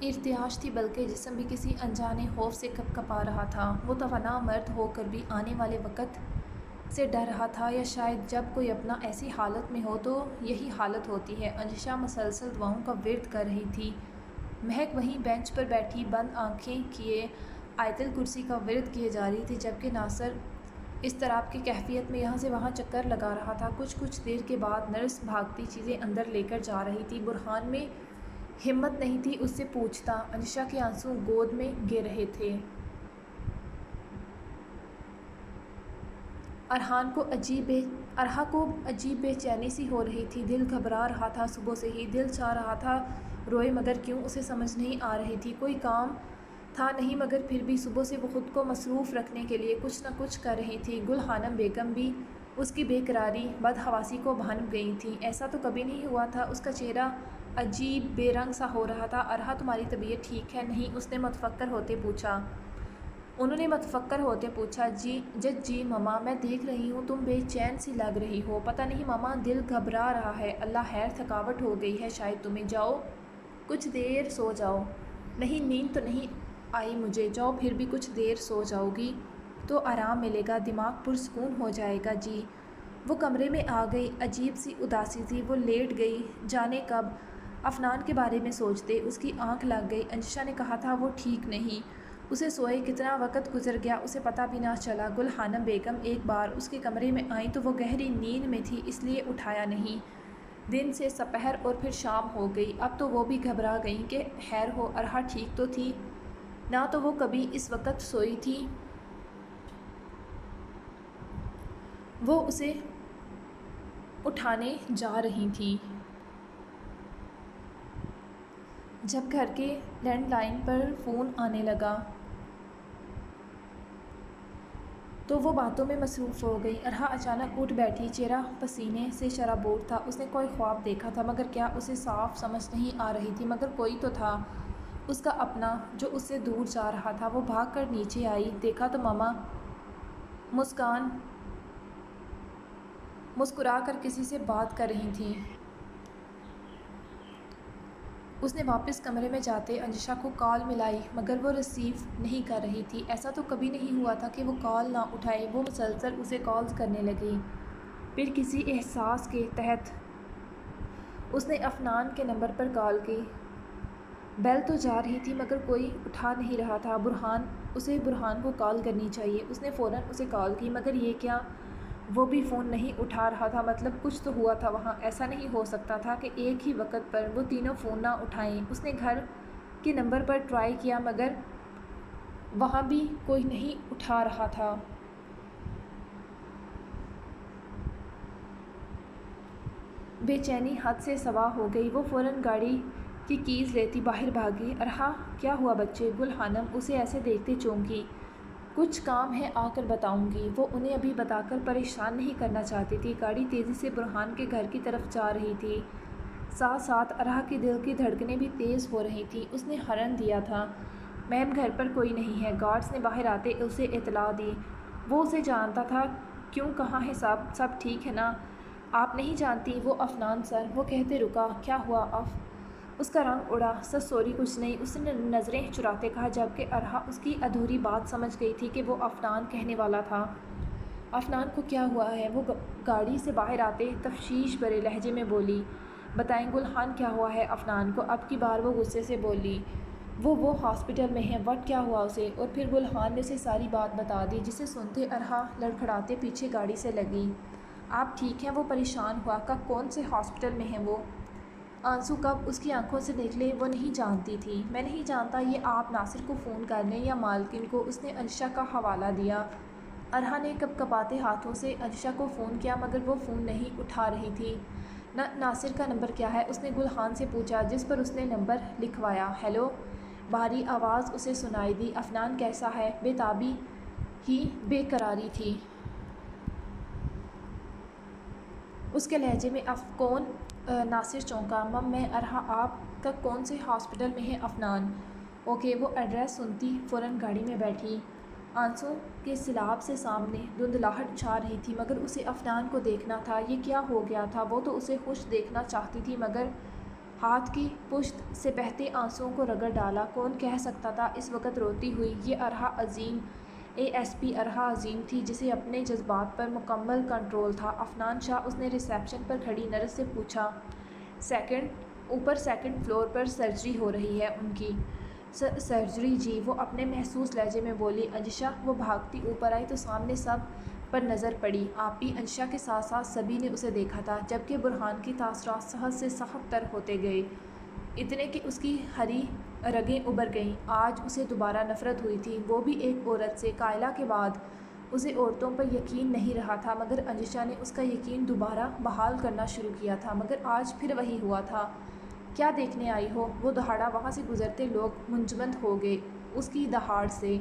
ارتعاش تھی بلکہ جسم بھی کسی انجانے خوف سے کپ کپا رہا تھا۔ وہ توانا مرد ہو کر بھی آنے والے وقت سے ڈر رہا تھا، یا شاید جب کوئی اپنا ایسی حالت میں ہو تو یہی حالت ہوتی ہے۔ انجشا مسلسل دعاؤں کا ورد کر رہی تھی۔ مہک وہیں بینچ پر بیٹھی بند آنکھیں کیے آیت الکرسی کا ورد کیے جا رہی تھی، جبکہ ناصر اضطراب کی کیفیت میں یہاں سے وہاں چکر لگا رہا تھا۔ کچھ دیر کے بعد نرس بھاگتی چیزیں اندر لے کر جا رہی تھی۔ برہان میں ہمت نہیں تھی اس سے پوچھتا۔ انجشا کے آنسو گود میں گر رہے تھے۔ ارحا کو عجیب بے چینی سی ہو رہی تھی۔ دل گھبرا رہا تھا صبح سے ہی۔ دل چاہ رہا تھا روئے مگر کیوں، اسے سمجھ نہیں آ رہی تھی۔ کوئی کام تھا نہیں مگر پھر بھی صبح سے وہ خود کو مصروف رکھنے کے لیے کچھ نہ کچھ کر رہی تھی۔ گل خانم بیگم بھی اس کی بے قراری بدحواسی کو بھانپ گئی تھیں۔ ایسا تو کبھی نہیں ہوا تھا۔ اس کا چہرہ عجیب بے رنگ سا ہو رہا تھا۔ ارحا تمہاری طبیعت ٹھیک ہے؟ نہیں، اس نے متفکر ہوتے پوچھا۔ انہوں نے متفکر ہوتے پوچھا۔ جی ماما، میں دیکھ رہی ہوں تم بے چین سی لگ رہی ہو۔ پتہ نہیں ماما، دل گھبرا رہا ہے۔ اللہ خیر، تھکاوٹ ہو گئی ہے شاید تمہیں۔ جاؤ کچھ دیر سو جاؤ۔ نہیں، نیند تو نہیں آئی مجھے۔ جاؤ، پھر بھی کچھ دیر سو جاؤ گی تو آرام ملے گا، دماغ پرسکون ہو جائے گا۔ جی۔ وہ کمرے میں آ گئی۔ عجیب سی اداسی تھی۔ وہ لیٹ گئی۔ جانے کب افنان کے بارے میں سوچتے اس کی آنکھ لگ گئی۔ انجشا نے کہا تھا وہ ٹھیک نہیں۔ اسے سوئے کتنا وقت گزر گیا اسے پتہ بھی نہ چلا۔ گل خانم بیگم ایک بار اس کے کمرے میں آئیں تو وہ گہری نیند میں تھی، اس لیے اٹھایا نہیں۔ دن سے سپہر اور پھر شام ہو گئی۔ اب تو وہ بھی گھبرا گئیں کہ خیر ہو، ارحا ٹھیک تو تھی نہ، تو وہ کبھی اس وقت سوئی تھی۔ وہ اسے اٹھانے جا رہی تھیں جب گھر کے لینڈ لائن پر فون آنے لگا تو وہ باتوں میں مصروف ہو گئی۔ ارحا اچانک اٹھ بیٹھی، چہرہ پسینے سے شرابور تھا۔ اس نے کوئی خواب دیکھا تھا مگر کیا، اسے صاف سمجھ نہیں آ رہی تھی، مگر کوئی تو تھا اس کا اپنا جو اس سے دور جا رہا تھا۔ وہ بھاگ کر نیچے آئی، دیکھا تو ماما مسکرا کر کسی سے بات کر رہی تھیں۔ اس نے واپس کمرے میں جاتے انجشا کو کال ملائی مگر وہ ریسیو نہیں کر رہی تھی۔ ایسا تو کبھی نہیں ہوا تھا کہ وہ کال نہ اٹھائے۔ وہ مسلسل اسے کالز کرنے لگی۔ پھر کسی احساس کے تحت اس نے افنان کے نمبر پر کال کی۔ بیل تو جا رہی تھی مگر کوئی اٹھا نہیں رہا تھا۔ برہان کو کال کرنی چاہیے۔ اس نے فوراً اسے کال کی مگر یہ کیا، وہ بھی فون نہیں اٹھا رہا تھا۔ مطلب کچھ تو ہوا تھا وہاں۔ ایسا نہیں ہو سکتا تھا کہ ایک ہی وقت پر وہ تینوں فون نہ اٹھائیں۔ اس نے گھر کے نمبر پر ٹرائی کیا مگر وہاں بھی کوئی نہیں اٹھا رہا تھا۔ بے چینی حد سے سوا ہو گئی۔ وہ فوراً گاڑی کی کیز لیتی باہر بھاگی۔ ارحا، کیا ہوا بچے؟ گل خانم اسے ایسے دیکھتے چونکی۔ کچھ کام ہے، آ کر بتاؤں گی۔ وہ انہیں ابھی بتا کر پریشان نہیں کرنا چاہتی تھی۔ گاڑی تیزی سے برہان کے گھر کی طرف جا رہی تھی۔ ساتھ ساتھ ارحا کے دل کی دھڑکنیں بھی تیز ہو رہی تھیں۔ اس نے ہارن دیا تھا۔ میم گھر پر کوئی نہیں ہے۔ گارڈز نے باہر آتے اسے اطلاع دی۔ وہ اسے جانتا تھا۔ کیوں، کہاں ہے سب ٹھیک ہے نا؟ آپ نہیں جانتی، وہ افنان سر، وہ کہتے رکا۔ کیا ہوا اس کا رنگ اڑا۔ سر سوری، کچھ نہیں، اس نے نظریں چراتے کہا، جبکہ ارحا اس کی ادھوری بات سمجھ گئی تھی کہ وہ افنان کہنے والا تھا۔ افنان کو کیا ہوا ہے؟ وہ گاڑی سے باہر آتے تشویش بھرے لہجے میں بولی۔ بتائیں گل خان، کیا ہوا ہے افنان کو؟ اب کی بار وہ غصے سے بولی۔ وہ ہاسپٹل میں ہے۔ وٹ، کیا ہوا اسے؟ اور پھر گل خان نے اسے ساری بات بتا دی، جسے سنتے ارحا لڑکھڑاتے پیچھے گاڑی سے لگی۔ آپ ٹھیک ہیں؟ وہ پریشان ہوا۔ کون سے ہاسپٹل میں ہیں وہ؟ آنسو کب اس کی آنکھوں سے نکلے وہ نہیں جانتی تھی۔ میں نہیں جانتا، یہ آپ ناصر کو فون کر لیں یا مالکن کو۔ اس نے انجشا کا حوالہ دیا۔ ارحا نے کپکپاتے ہاتھوں سے انجشا کو فون کیا مگر وہ فون نہیں اٹھا رہی تھی۔ ناصر کا نمبر کیا ہے؟ اس نے گل خان سے پوچھا جس پر اس نے نمبر لکھوایا۔ ہیلو، بھاری آواز اسے سنائی دی۔ افنان کیسا ہے؟ بے تابی ہی بے قراری تھی اس کے لہجے میں۔ کون؟ ناصر چونکا۔ مم، میں ارحا، آپ کا کون سے ہاسپٹل میں ہے افنان؟ اوکے۔ وہ ایڈریس سنتی فوراً گاڑی میں بیٹھی۔ آنسوں کے سیلاب سے سامنے دھندلاہٹ چھا رہی تھی مگر اسے افنان کو دیکھنا تھا۔ یہ کیا ہو گیا تھا؟ وہ تو اسے خوش دیکھنا چاہتی تھی مگر ہاتھ کی پشت سے بہتے آنسوؤں کو رگڑ ڈالا۔ کون کہہ سکتا تھا اس وقت روتی ہوئی یہ ارحا عظیم ASP ارحا عظیم تھی جسے اپنے جذبات پر مکمل کنٹرول تھا۔ عفنان شاہ، اس نے ریسیپشن پر کھڑی نرس سے پوچھا۔ اوپر سیکنڈ فلور پر سرجری ہو رہی ہے ان کی۔ سرجری جی، وہ اپنے محسوس لہجے میں بولی۔ انجشا، وہ بھاگتی اوپر آئی تو سامنے سب پر نظر پڑی۔ آپی انجشا کے ساتھ ساتھ سبھی نے اسے دیکھا تھا، جبکہ برہان کی تاثرات سخت سے سخت تر ہوتے گئے، اتنے کہ اس کی ہری رگیں ابھر گئیں۔ آج اسے دوبارہ نفرت ہوئی تھی، وہ بھی ایک عورت سے۔ قائلہ کے بعد اسے عورتوں پر یقین نہیں رہا تھا، مگر انجشا نے اس کا یقین دوبارہ بحال کرنا شروع کیا تھا۔ مگر آج پھر وہی ہوا تھا۔ کیا دیکھنے آئی ہو؟ وہ دہاڑا۔ وہاں سے گزرتے لوگ منجمد ہو گئے اس کی دہاڑ سے۔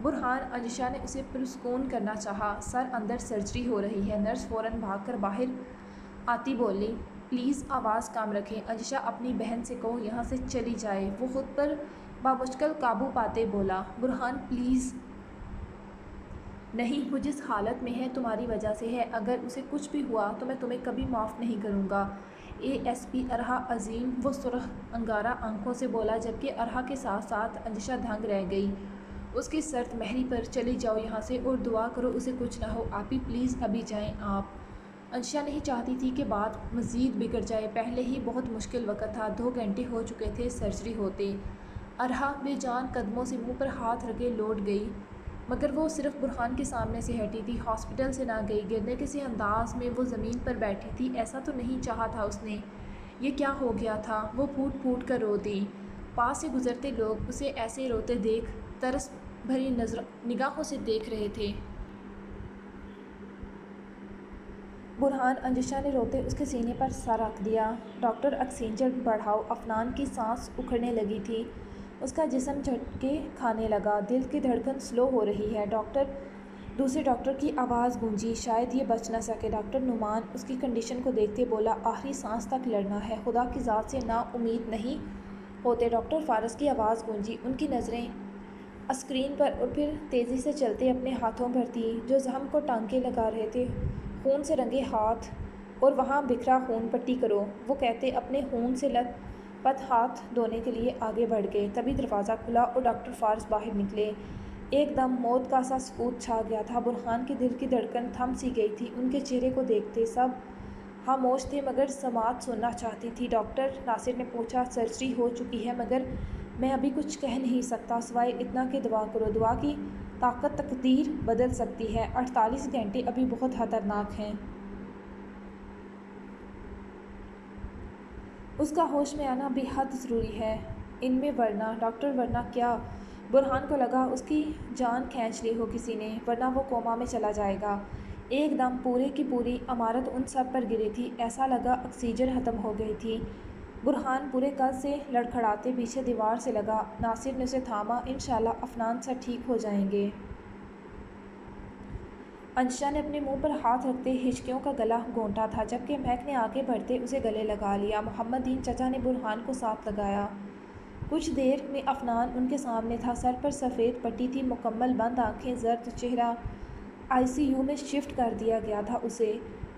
برہان، انجشا نے اسے پرسکون کرنا چاہا۔ سر، اندر سرجری ہو رہی ہے۔ نرس فوراً بھاگ کر باہر آتی بولی۔ پلیز آواز کم رکھیں انجشا، اپنی بہن سے کہو یہاں سے چلی جائے۔ وہ خود پر بامشکل قابو پاتے بولا۔ برہان، پلیز نہیں، وہ جس حالت میں ہے تمہاری وجہ سے ہے۔ اگر اسے کچھ بھی ہوا تو میں تمہیں کبھی معاف نہیں کروں گا۔ ASP ارحا عظیم، وہ سرخ انگارہ آنکھوں سے بولا، جبکہ ارحا کے ساتھ ساتھ انجشا دھنگ رہ گئی اس کی سرد مہری پر۔ چلی جاؤ یہاں سے اور دعا کرو اسے کچھ نہ ہو۔ آپی پلیز ابھی جائیں آپ۔ انجشا نہیں چاہتی تھی کہ بات مزید بگڑ جائے۔ پہلے ہی بہت مشکل وقت تھا، 2 گھنٹے ہو چکے تھے سرجری ہوتے۔ ارحا بے جان قدموں سے منہ پر ہاتھ رکھے لوٹ گئی، مگر وہ صرف برہان کے سامنے سے ہٹی تھی، ہاسپٹل سے نہ گئی۔ گرنے کسی انداز میں وہ زمین پر بیٹھی تھی۔ ایسا تو نہیں چاہا تھا اس نے، یہ کیا ہو گیا تھا؟ وہ پھوٹ پھوٹ کر رو دی۔ پاس سے گزرتے لوگ اسے ایسے روتے دیکھ ترس بھری نگاہوں سے دیکھ رہے تھے۔ برہان، انجشا نے روتے اس کے سینے پر سر رکھ دیا۔ ڈاکٹر، آکسیجن بڑھاؤ۔ عفنان کی سانس اکھڑنے لگی تھی، اس کا جسم جھٹکے کھانے لگا۔ دل کی دھڑکن سلو ہو رہی ہے ڈاکٹر، دوسرے ڈاکٹر کی آواز گونجی۔ شاید یہ بچ نہ سکے۔ ڈاکٹر نعمان اس کی کنڈیشن کو دیکھتے بولا، آخری سانس تک لڑنا ہے، خدا کی ذات سے نا امید نہیں ہوتے۔ ڈاکٹر فارس کی آواز گونجی، ان کی نظریں اسکرین پر اور پھر تیزی سے چلتے اپنے ہاتھوں پر تھیں جو زخم کو ٹانکے لگا رہے تھے۔ خون سے رنگے ہاتھ اور وہاں بکھرا خون، پٹی کرو، وہ کہتے اپنے خون سے لت پت ہاتھ دھونے کے لیے آگے بڑھ گئے۔ تبھی دروازہ کھلا اور ڈاکٹر فارس باہر نکلے۔ ایک دم موت کا سا سکوت چھا گیا تھا۔ برہان کے دل کی دھڑکن تھم سی گئی تھی۔ ان کے چہرے کو دیکھتے سب خاموش تھے، مگر سماعت سننا چاہتی تھی۔ ڈاکٹر ناصر نے پوچھا، سرجری ہو چکی ہے مگر میں ابھی کچھ کہہ نہیں سکتا سوائے اتنا کہ دعا کرو۔ دعا کی طاقت تقدیر بدل سکتی ہے۔ 48 گھنٹے ابھی بہت خطرناک ہیں۔ اس کا ہوش میں آنا بے حد ضروری ہے ان میں، ورنہ ڈاکٹر ورنہ کیا؟ برہان کو لگا اس کی جان کھینچ لی ہو کسی نے، ورنہ وہ کوما میں چلا جائے گا۔ ایک دم پورے کی پوری عمارت ان سب پر گری تھی، ایسا لگا آکسیجن ختم ہو گئی تھی۔ برہان پورے قد سے لڑکھڑاتے پیچھے دیوار سے لگا۔ ناصر نے اسے تھاما، انشاءاللہ عفنان سر ٹھیک ہو جائیں گے۔ انجشا نے اپنے منہ پر ہاتھ رکھتے ہچکیوں کا گلا گھونٹا تھا، جبکہ مہک نے آگے بڑھتے اسے گلے لگا لیا۔ محمدین چچا نے برہان کو ساتھ لگایا۔ کچھ دیر میں عفنان ان کے سامنے تھا، سر پر سفید پٹی تھی، مکمل بند آنکھیں، زرد چہرہ۔ ICU میں شفٹ کر دیا گیا تھا اسے۔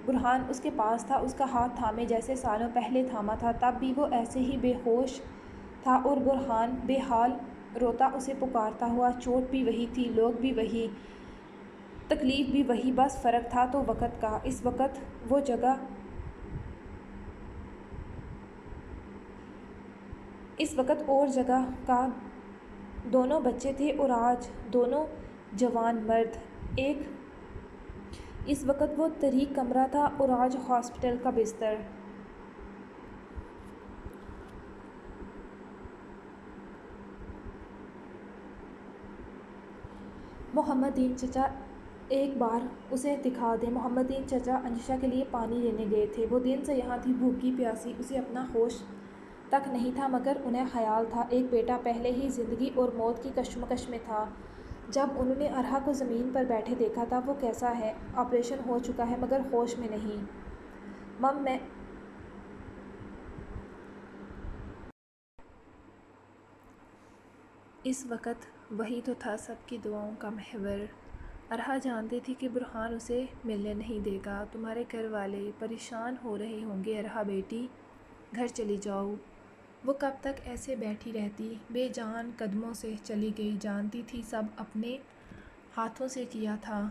برہان اس کے پاس تھا، اس کا ہاتھ تھامے جیسے سالوں پہلے تھاما تھا۔ تب بھی وہ ایسے ہی بے ہوش تھا اور برہان بے حال روتا اسے پکارتا ہوا۔ چوٹ بھی وہی تھی، لوگ بھی وہی، تکلیف بھی وہی، بس فرق تھا تو وقت کا۔ اس وقت اور جگہ کا، دونوں بچے تھے اور آج دونوں جوان مرد۔ اس وقت وہ تاریک کمرہ تھا اور آج ہاسپٹل کا بستر۔ محمدین چچا، ایک بار اسے دکھا دیں۔ محمدین چچا انجشا کے لیے پانی لینے گئے تھے۔ وہ دن سے یہاں تھی، بھوکی پیاسی، اسے اپنا ہوش تک نہیں تھا، مگر انہیں خیال تھا ایک بیٹا پہلے ہی زندگی اور موت کی کشمکش میں تھا۔ جب انہوں نے ارحا کو زمین پر بیٹھے دیکھا تھا، وہ کیسا ہے؟ آپریشن ہو چکا ہے مگر ہوش میں نہیں۔ مم، میں اس وقت وہی تو تھا سب کی دعاؤں کا محور۔ ارحا جانتی تھی کہ برہان اسے ملنے نہیں دے گا۔ تمہارے گھر والے پریشان ہو رہے ہوں گے ارحا بیٹی۔ گھر چلی جاؤ۔ وہ کب تک ایسے بیٹھی رہتی؟ بے جان قدموں سے چلی گئی، جانتی تھی سب اپنے ہاتھوں سے کیا تھا،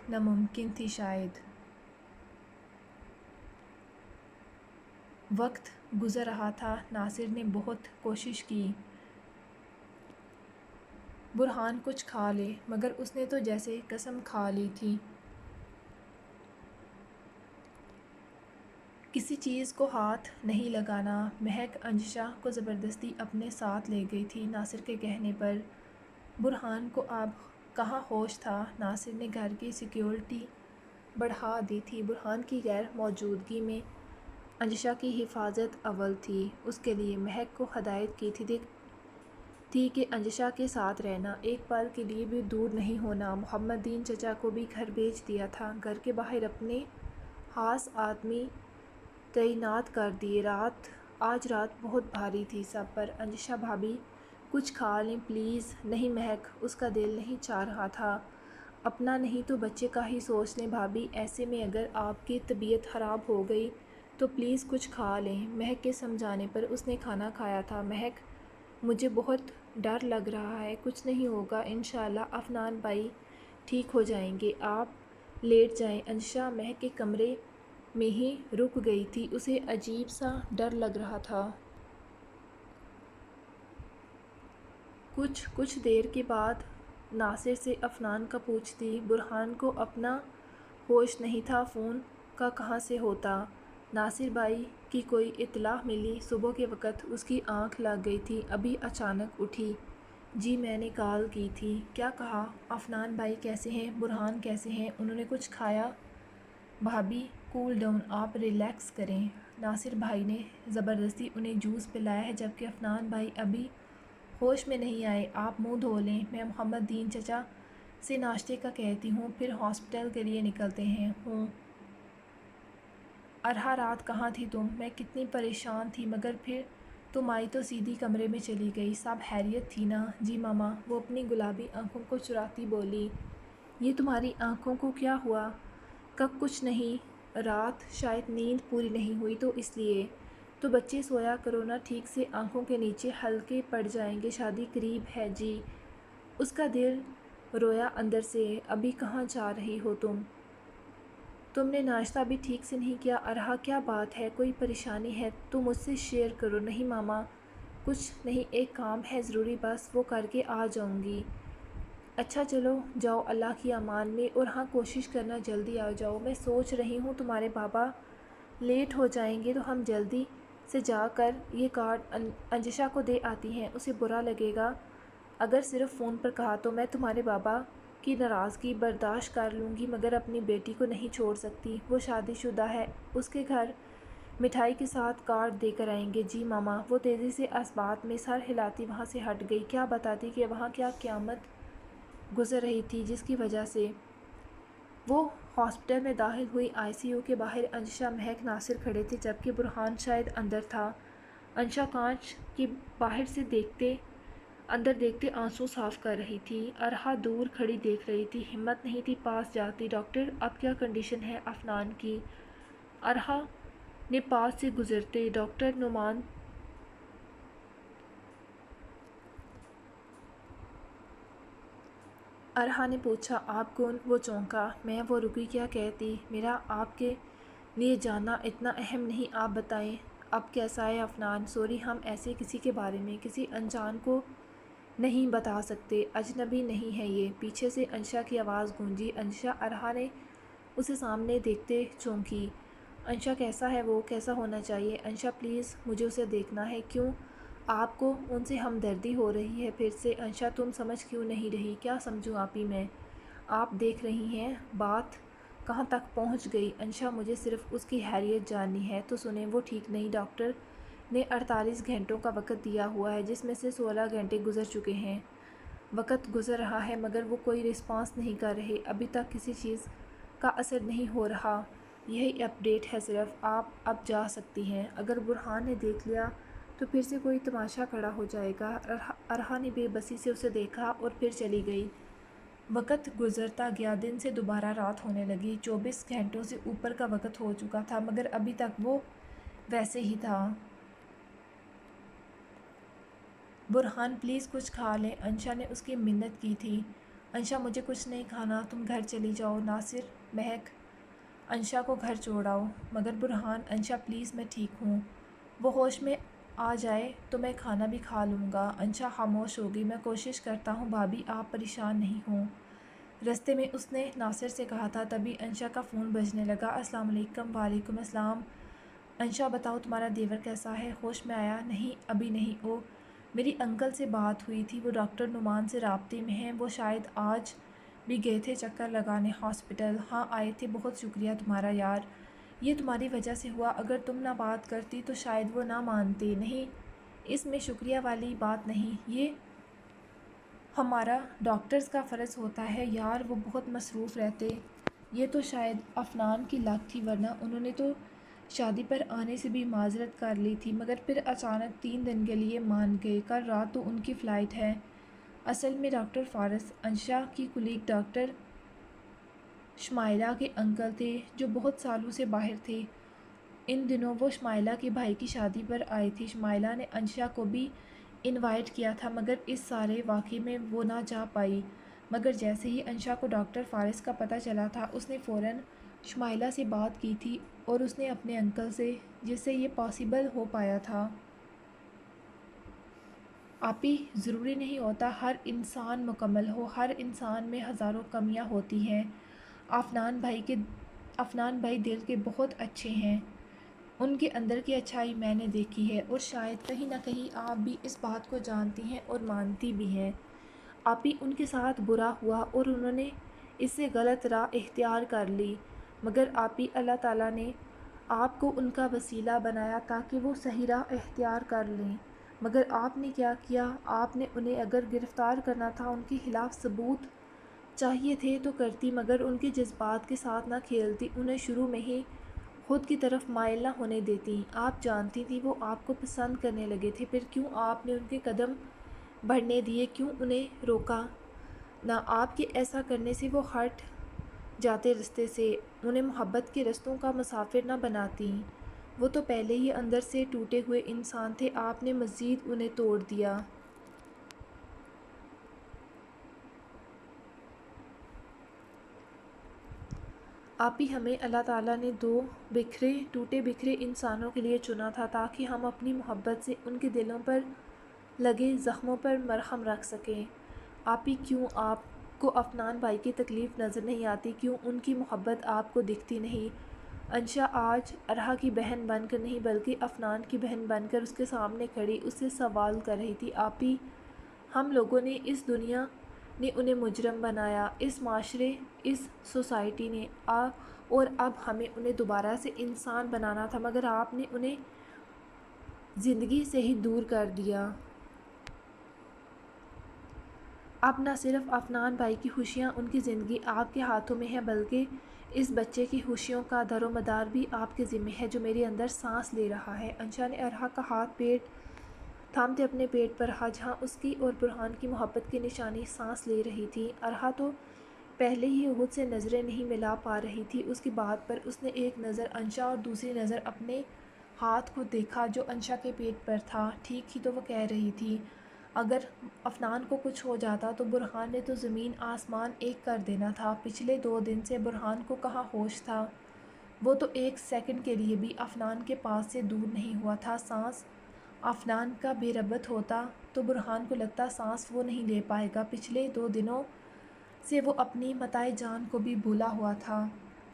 ناممکن تھی شاید۔ وقت گزر رہا تھا، ناصر نے بہت کوشش کی برہان کچھ کھا لے، مگر اس نے تو جیسے قسم کھا لی تھی کسی چیز کو ہاتھ نہیں لگانا۔ مہک انجشا کو زبردستی اپنے ساتھ لے گئی تھی ناصر کے کہنے پر۔ برہان کو اب کہاں ہوش تھا، ناصر نے گھر کی سیکیورٹی بڑھا دی تھی۔ برہان کی غیر موجودگی میں انجشا کی حفاظت اول تھی، اس کے لیے مہک کو ہدایت کی تھی کہ انجشا کے ساتھ رہنا، ایک پل کے لیے بھی دور نہیں ہونا۔ محمد دین چچا کو بھی گھر بھیج دیا تھا، گھر کے باہر اپنے خاص آدمی تعینات کر دیے۔ آج رات بہت بھاری تھی سب پر۔ انجشا بھابی کچھ کھا لیں پلیز۔ نہیں مہک، اس کا دل نہیں چاہ رہا تھا، اپنا نہیں تو بچے کا ہی سوچ لیں بھابی، ایسے میں اگر آپ کی طبیعت خراب ہو گئی تو پلیز کچھ کھا لیں۔ مہک کے سمجھانے پر اس نے کھانا کھایا تھا۔ مہک مجھے بہت ڈر لگ رہا ہے، کچھ نہیں ہوگا انشاءاللہ، عفنان بھائی ٹھیک ہو جائیں گے، آپ لیٹ جائیں۔ انجشا مہک کے کمرے میں ہی رک گئی تھی، اسے عجیب سا ڈر لگ رہا تھا۔ کچھ دیر کے بعد ناصر سے عفنان کا پوچھتی۔ برہان کو اپنا ہوش نہیں تھا، فون کا کہاں سے ہوتا۔ ناصر بھائی کی کوئی اطلاع ملی؟ صبح کے وقت اس کی آنکھ لگ گئی تھی، ابھی اچانک اٹھی۔ جی میں نے کال کی تھی۔ کیا کہا؟ عفنان بھائی کیسے ہیں؟ برہان کیسے ہیں؟ انہوں نے کچھ کھایا؟ بھابی کول ڈاؤن، آپ ریلیکس کریں۔ ناصر بھائی نے زبردستی انہیں جوس پلایا ہے، جبکہ عفنان بھائی ابھی ہوش میں نہیں آئے۔ آپ منہ دھو لیں، میں محمد دین چچا سے ناشتے کا کہتی ہوں، پھر ہاسپٹل کے لیے نکلتے ہیں۔ ہوں۔ ارہا رات کہاں تھی تم؟ میں کتنی پریشان تھی، مگر پھر تم آئی تو سیدھی کمرے میں چلی گئی۔ سب خیریت تھی نا؟ جی ماما، وہ اپنی گلابی آنکھوں کو چراتی بولی۔ یہ تمہاری آنکھوں کو کیا ہوا؟ کچھ نہیں، رات شاید نیند پوری نہیں ہوئی تو اس لیے۔ تو بچے سویا کرو نا ٹھیک سے، آنکھوں کے نیچے حلقے پڑ جائیں گے، شادی قریب ہے۔ جی۔ اس کا دل رویا اندر سے۔ ابھی کہاں جا رہی ہو تم؟ تم نے ناشتہ بھی ٹھیک سے نہیں کیا۔ ارہا کیا بات ہے، کوئی پریشانی ہے تو مجھ سے شیئر کرو۔ نہیں ماما، کچھ نہیں، ایک کام ہے ضروری، بس وہ کر کے آ جاؤں گی۔ اچھا چلو جاؤ، اللہ کی امان میں، اور ہاں کوشش کرنا جلدی آ جاؤ۔ میں سوچ رہی ہوں تمہارے بابا لیٹ ہو جائیں گے تو ہم جلدی سے جا کر یہ کارڈ انجشا کو دے آتی ہیں، اسے برا لگے گا اگر صرف فون پر کہا تو۔ میں تمہارے بابا کی ناراضگی برداشت کر لوں گی، مگر اپنی بیٹی کو نہیں چھوڑ سکتی، وہ شادی شدہ ہے، اس کے گھر مٹھائی کے ساتھ کارڈ دے کر آئیں گے۔ جی ماما۔ وہ تیزی سے اس بات میں سر ہلاتی وہاں سے ہٹ گئی، کیا بتاتی کہ وہاں کیا قیامت گزر رہی تھی جس کی وجہ سے وہ ہاسپٹل میں داخل ہوئی۔ آئی سی یو کے باہر انجشا، مہک، ناصر کھڑے تھے، جبکہ برہان شاید اندر تھا۔ انجشا کانچ کے باہر سے اندر دیکھتے آنسو صاف کر رہی تھی۔ ارہا دور کھڑی دیکھ رہی تھی، ہمت نہیں تھی پاس جاتی۔ ڈاکٹر اب کیا کنڈیشن ہے عفنان کی؟ ارہا نے پاس سے گزرتے ڈاکٹر نعمان ارہا نے پوچھا، آپ کون؟ وہ چونکا۔ میں، وہ رکی، کیا کہتی؟ میرا آپ کے لیے جاننا اتنا اہم نہیں، آپ بتائیں اب کیسا ہے عفنان؟ سوری، ہم ایسے کسی کے بارے میں کسی انجان کو نہیں بتا سکتے، اجنبی نہیں ہے یہ۔ پیچھے سے انجشا کی آواز گونجی۔ انجشا، ارہا نے اسے سامنے دیکھتے چونکی۔ انجشا، کیسا ہے وہ؟ کیسا ہونا چاہیے؟ انجشا پلیز، مجھے اسے دیکھنا ہے۔ کیوں؟ آپ کو ان سے ہمدردی ہو رہی ہے پھر سے؟ انجشا، تم سمجھ کیوں نہیں رہی؟ کیا سمجھوں آپی میں؟ آپ دیکھ رہی ہیں بات کہاں تک پہنچ گئی۔ انجشا، مجھے صرف اس کی خیریت جاننی ہے تو سنیں، وہ ٹھیک نہیں، ڈاکٹر نے 48 گھنٹوں کا وقت دیا ہوا ہے، جس میں سے 16 گھنٹے گزر چکے ہیں۔ وقت گزر رہا ہے مگر وہ کوئی رسپانس نہیں کر رہے، ابھی تک کسی چیز کا اثر نہیں ہو رہا، یہی اپ ڈیٹ ہے صرف۔ آپ اب جا سکتی ہیں، اگر برہان نے دیکھ لیا تو پھر سے کوئی تماشا کھڑا ہو جائے گا۔ ارہا نے بے بسی سے اسے دیکھا اور پھر چلی گئی۔ وقت گزرتا گیا، دن سے دوبارہ رات ہونے لگی، 24 گھنٹوں سے اوپر کا وقت ہو چکا تھا، مگر ابھی تک وہ ویسے ہی تھا۔ برہان پلیز کچھ کھا لیں، انشا نے اس کی منت کی تھی۔ انشا مجھے کچھ نہیں کھانا، تم گھر چلی جاؤ۔ ناصر، مہک، انشا کو گھر چھوڑاؤ۔ مگر برہان، انشا پلیز میں ٹھیک ہوں، وہ ہوش میں آ جائے تو میں کھانا بھی کھا لوں گا۔ انشا خاموش ہو گئی۔ میں کوشش کرتا ہوں بھابھی، آپ پریشان نہیں ہوں۔ رستے میں اس نے ناصر سے کہا تھا، تبھی انشا کا فون بجنے لگا۔ السلام علیکم۔ وعلیکم السلام۔ انشا بتاؤ تمہارا دیور کیسا ہے؟ ہوش میں آیا؟ نہیں ابھی نہیں۔ او، میری انکل سے بات ہوئی تھی، وہ ڈاکٹر نعمان سے رابطے میں ہیں، وہ شاید آج بھی گئے تھے چکر لگانے ہاسپٹل۔ ہاں آئے تھے، بہت شکریہ تمہارا یار، یہ تمہاری وجہ سے ہوا، اگر تم نہ بات کرتی تو شاید وہ نہ مانتے۔ نہیں، اس میں شکریہ والی بات نہیں، یہ ہمارا ڈاکٹرز کا فرض ہوتا ہے یار، وہ بہت مصروف رہتے۔ یہ تو شاید افنان کی لک تھی، ورنہ انہوں نے تو شادی پر آنے سے بھی معذرت کر لی تھی، مگر پھر اچانک 3 دن کے لیے مان گئے۔ کل رات تو ان کی فلائٹ ہے۔ اصل میں ڈاکٹر فارس انشا کی کولیگ ڈاکٹر شمائلہ کے انکل تھے، جو بہت سالوں سے باہر تھے۔ ان دنوں وہ شمائلہ کے بھائی کی شادی پر آئے تھے۔ شمائلہ نے انشا کو بھی انوائٹ کیا تھا، مگر اس سارے واقعے میں وہ نہ جا پائی۔ مگر جیسے ہی انشا کو ڈاکٹر فارس کا پتہ چلا تھا، اس نے فوراً شمائلہ سے بات کی تھی، اور اس نے اپنے انکل سے، جس سے یہ پاسبل ہو پایا تھا۔ آپی، ضروری نہیں ہوتا ہر انسان مکمل ہو، ہر انسان میں ہزاروں کمیاں ہوتی ہیں۔ افنان بھائی دل کے بہت اچھے ہیں، ان کے اندر کی اچھائی میں نے دیکھی ہے، اور شاید کہیں نہ کہیں آپ بھی اس بات کو جانتی ہیں اور مانتی بھی ہیں۔ آپی، ان کے ساتھ برا ہوا اور انہوں نے اس سے غلط راہ اختیار کر لی، مگر آپی اللہ تعالیٰ نے آپ کو ان کا وسیلہ بنایا تاکہ وہ صحیح راہ اختیار کر لیں۔ مگر آپ نے کیا کیا؟ آپ نے انہیں اگر گرفتار کرنا تھا، ان کے خلاف ثبوت چاہیے تھے تو کرتی، مگر ان کے جذبات کے ساتھ نہ کھیلتی، انہیں شروع میں ہی خود کی طرف مائل نہ ہونے دیتی۔ آپ جانتی تھی وہ آپ کو پسند کرنے لگے تھے، پھر کیوں آپ نے ان کے قدم بڑھنے دیے؟ کیوں انہیں روکا نہ؟ آپ کے ایسا کرنے سے وہ ہٹ جاتے رستے سے، انہیں محبت کے رستوں کا مسافر نہ بناتی۔ وہ تو پہلے ہی اندر سے ٹوٹے ہوئے انسان تھے، آپ نے مزید انہیں توڑ دیا۔ آپی، ہمیں اللہ تعالیٰ نے 2 ٹوٹے بکھرے انسانوں کے لیے چنا تھا، تاکہ ہم اپنی محبت سے ان کے دلوں پر لگے زخموں پر مرہم رکھ سکیں۔ آپی، کیوں آپ کو افنان بھائی کی تکلیف نظر نہیں آتی؟ کیوں ان کی محبت آپ کو دکھتی نہیں؟ انشا آج ارحا کی بہن بن کر نہیں، بلکہ افنان کی بہن بن کر اس کے سامنے کھڑی اس سے سوال کر رہی تھی۔ آپی، ہم لوگوں نے، اس دنیا نے انہیں مجرم بنایا، اس معاشرے، اس سوسائٹی نے، اور اب ہمیں انہیں دوبارہ سے انسان بنانا تھا، مگر آپ نے انہیں زندگی سے ہی دور کر دیا۔ اب نہ صرف افنان بھائی کی خوشیاں، ان کی زندگی آپ کے ہاتھوں میں ہے، بلکہ اس بچے کی خوشیوں کا دار و مدار بھی آپ کے ذمہ ہے، جو میرے اندر سانس لے رہا ہے۔ انشا نے ارحا کا ہاتھ تھامتے اپنے پیٹ پر رکھا، جہاں اس کی اور برہان کی محبت کی نشانی سانس لے رہی تھی۔ ارحا تو پہلے ہی خود سے نظریں نہیں ملا پا رہی تھی، اس کی بات پر اس نے ایک نظر انشا اور دوسری نظر اپنے ہاتھ کو دیکھا جو انشا کے پیٹ پر تھا۔ ٹھیک ہی تو وہ کہہ رہی تھی، اگر افنان کو کچھ ہو جاتا تو برہان نے تو زمین آسمان ایک کر دینا تھا۔ پچھلے 2 دن سے برہان کو کہاں ہوش تھا، وہ تو ایک سیکنڈ کے لیے بھی افنان کے پاس سے دور نہیں ہوا تھا۔ سانس افنان کا بے رغبت ہوتا تو برہان کو لگتا سانس وہ نہیں لے پائے گا۔ پچھلے 2 دنوں سے وہ اپنی متاع جان کو بھی بھولا ہوا تھا۔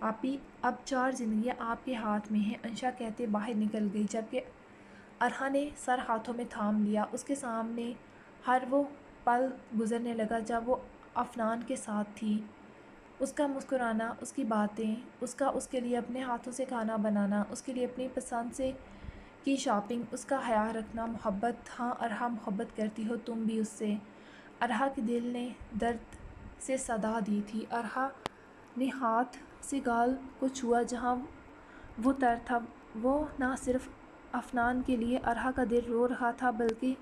آپی، اب 4 زندگیاں آپ کے ہاتھ میں ہیں، انشا کہتے باہر نکل گئی، جبکہ ارحا نے سر ہاتھوں میں تھام لیا۔ اس کے سامنے ہر وہ پل گزرنے لگا جب وہ افنان کے ساتھ تھی، اس کا مسکرانا، اس کی باتیں، اس کے لیے اپنے ہاتھوں سے کھانا بنانا، اس کے لیے اپنی پسند سے کی شاپنگ، اس کا خیال رکھنا۔ محبت، ہاں ارحا، محبت کرتی ہو تم بھی اس سے۔ ارحا کے دل نے درد سے صدا دی تھی۔ ارحا نے ہاتھ سے گال کو چھوا جہاں وہ تر تھا۔ وہ نہ صرف افنان کے لیے ارحا کا دل رو رہا تھا، بلکہ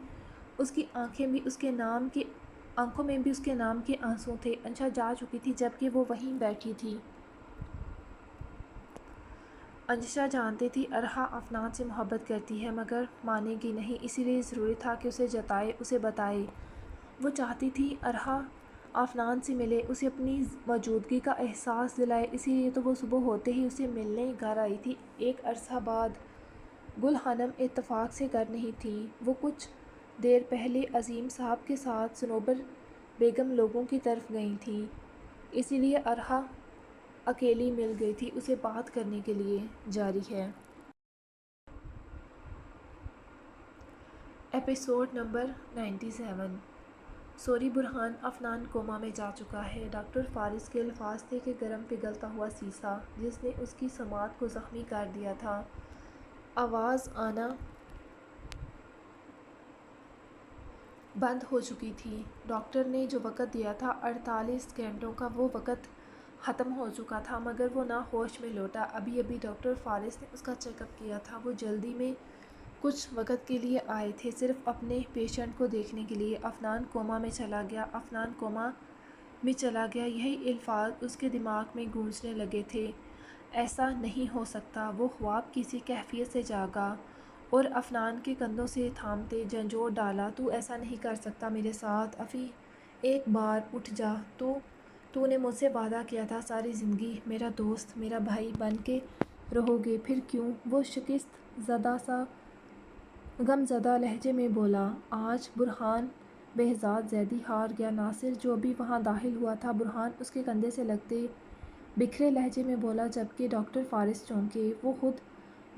اس کی آنکھوں میں بھی اس کے نام کے آنسو تھے۔ انشا جا چکی تھی، جبکہ وہ وہیں بیٹھی تھی۔ انشا جانتی تھی ارحا افنان سے محبت کرتی ہے مگر مانے گی نہیں، اسی لیے ضروری تھا کہ اسے جتائے، اسے بتائے۔ وہ چاہتی تھی ارحا افنان سے ملے، اسے اپنی موجودگی کا احساس دلائے، اسی لیے تو وہ صبح ہوتے ہی اسے ملنے گھر آئی تھی۔ ایک عرصہ بعد گل خانم اتفاق سے گھر نہیں تھی، وہ کچھ دیر پہلے عظیم صاحب کے ساتھ صنوبر بیگم لوگوں کی طرف گئی تھیں، اسی لیے ارحا اکیلی مل گئی تھی اسے بات کرنے کے لیے۔ جاری ہے۔ Episode number 97۔ سوری برہان، افنان کوما میں جا چکا ہے۔ ڈاکٹر فارس کے الفاظ تھے کہ گرم پگھلتا ہوا سیسا جس نے اس کی سماعت کو زخمی کر دیا تھا۔ آواز آنا بند ہو چکی تھی۔ ڈاکٹر نے جو وقت دیا تھا 48 گھنٹوں کا، وہ وقت ختم ہو چکا تھا مگر وہ نہ ہوش میں لوٹا۔ ابھی ابھی ڈاکٹر فارس نے اس کا چیک اپ کیا تھا۔ وہ جلدی میں کچھ وقت کے لیے آئے تھے، صرف اپنے پیشنٹ کو دیکھنے کے لیے۔ افنان کوما میں چلا گیا، افنان کوما میں چلا گیا، یہی الفاظ اس کے دماغ میں گونجنے لگے تھے۔ ایسا نہیں ہو سکتا، وہ خواب کی سی کیفیت سے جاگا اور افنان کے کندھوں سے تھامتے جھنجھوڑ ڈالا۔ تو ایسا نہیں کر سکتا میرے ساتھ افی، ایک بار اٹھ جا۔ تو نے مجھ سے وعدہ کیا تھا ساری زندگی میرا دوست، میرا بھائی بن کے رہو گے، پھر کیوں؟ وہ شکست زدہ سا غم زدہ لہجے میں بولا۔ آج برہان بہزاد زیدی ہار گیا۔ ناصر جو ابھی وہاں داخل ہوا تھا، برہان اس کے کندھے سے لگتے بکھرے لہجے میں بولا، جبکہ ڈاکٹر فارس چونکے۔ وہ خود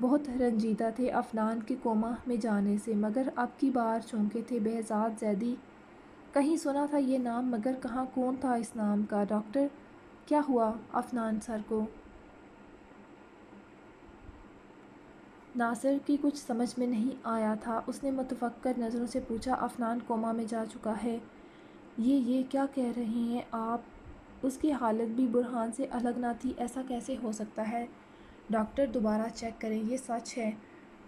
بہت رنجیدہ تھے افنان کے کوما میں جانے سے، مگر اب کی بار چونکے تھے۔ بہزاد زیدی، کہیں سنا تھا یہ نام، مگر کہاں کون تھا اس نام کا؟ ڈاکٹر کیا ہوا افنان سر کو؟ ناصر کی کچھ سمجھ میں نہیں آیا تھا۔ اس نے متفکر نظروں سے پوچھا، افنان کوما میں جا چکا ہے؟ یہ کیا کہہ رہے ہیں آپ؟ اس کی حالت بھی برہان سے الگ نہ تھی، ایسا کیسے ہو سکتا ہے؟ ڈاکٹر دوبارہ چیک کریں، یہ سچ ہے۔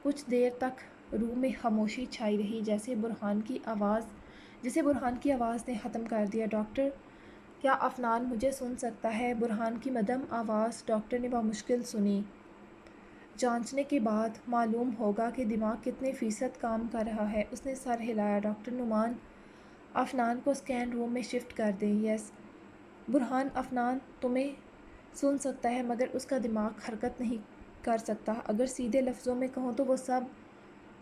کچھ دیر تک روم میں خاموشی چھائی رہی، جسے برہان کی آواز نے ختم کر دیا۔ ڈاکٹر کیا افنان مجھے سن سکتا ہے؟ برہان کی مدھم آواز ڈاکٹر نے بمشکل سنی۔ جانچنے کے بعد معلوم ہوگا کہ دماغ کتنے فیصد کام کر رہا ہے۔ اس نے سر ہلایا۔ ڈاکٹر نعمان افنان کو اسکین روم میں شفٹ کر دیں۔ یس برہان، افنان تمہیں سن سکتا ہے مگر اس کا دماغ حرکت نہیں کر سکتا۔ اگر سیدھے لفظوں میں کہوں تو وہ سب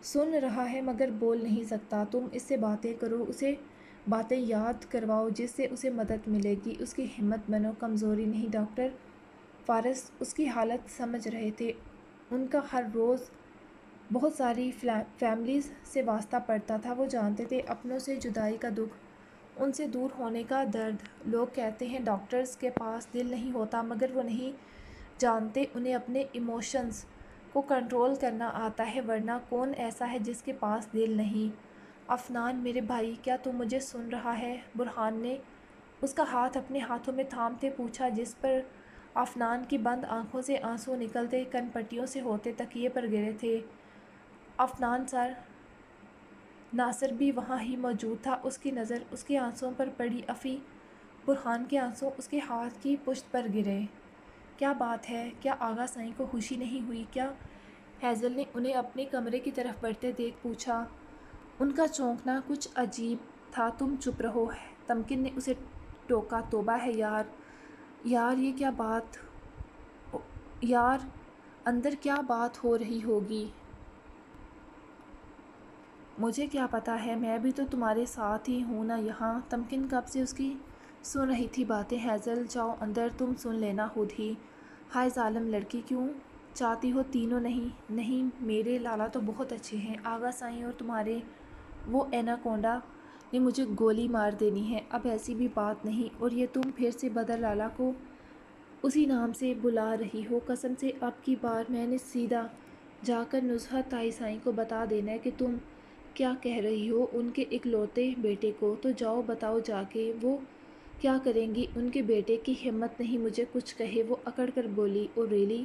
سن رہا ہے مگر بول نہیں سکتا۔ تم اس سے باتیں کرو، اسے باتیں یاد کرواؤ جس سے اسے مدد ملے گی، اس کی ہمت بنو، کمزوری نہیں۔ ڈاکٹر فارس اس کی حالت سمجھ رہے تھے، ان کا ہر روز بہت ساری فیملیز سے واسطہ پڑتا تھا، وہ جانتے تھے اپنوں سے جدائی کا دکھ، ان سے دور ہونے کا درد۔ لوگ کہتے ہیں ڈاکٹرز کے پاس دل نہیں ہوتا، مگر وہ نہیں جانتے انہیں اپنے ایموشنز کو کنٹرول کرنا آتا ہے، ورنہ کون ایسا ہے جس کے پاس دل نہیں؟ افنان میرے بھائی، کیا تو مجھے سن رہا ہے؟ برہان نے اس کا ہاتھ اپنے ہاتھوں میں تھامتے پوچھا، جس پر افنان کی بند آنکھوں سے آنسو نکلتے کن پٹیوں سے ہوتے تکیے پر گرے تھے۔ افنان سر؟ ناصر بھی وہاں ہی موجود تھا، اس کی نظر اس کے آنسوؤں پر پڑی۔ افی، برہان کے آنسو اس کے ہاتھ کی پشت پر گرے۔ کیا بات ہے؟ کیا آغا سائیں کو خوشی نہیں ہوئی کیا؟ ہیزل نے انہیں اپنے کمرے کی طرف بڑھتے دیکھ پوچھا۔ ان کا چونکنا کچھ عجیب تھا۔ تم چپ رہو، تمکن نے اسے ٹوکا۔ توبہ ہے یار یہ کیا بات؟ یار اندر کیا بات ہو رہی ہوگی؟ مجھے کیا پتا ہے، میں بھی تو تمہارے ساتھ ہی ہوں نا یہاں۔ تمکن کب سے اس کی سن رہی تھی باتیں۔ ہیزل جاؤ اندر، تم سن لینا خود ہی۔ ہائے ظالم لڑکی، کیوں چاہتی ہو تینوں نہیں میرے لالا تو بہت اچھے ہیں۔ آغا سائیں اور تمہارے وہ ایناکونڈا نے مجھے گولی مار دینی ہے۔ اب ایسی بھی بات نہیں، اور یہ تم پھر سے بدر لالا کو اسی نام سے بلا رہی ہو؟ قسم سے اب کی بار میں نے سیدھا جا کر نزہت تائی سائیں کو بتا دینا ہے کہ تم کیا کہہ رہی ہو ان کے اکلوتے بیٹے کو۔ تو جاؤ بتاؤ جا کے، وہ کیا کریں گی؟ ان کے بیٹے کی ہمت نہیں مجھے کچھ کہے، وہ اکڑ کر بولی۔ او ریلی؟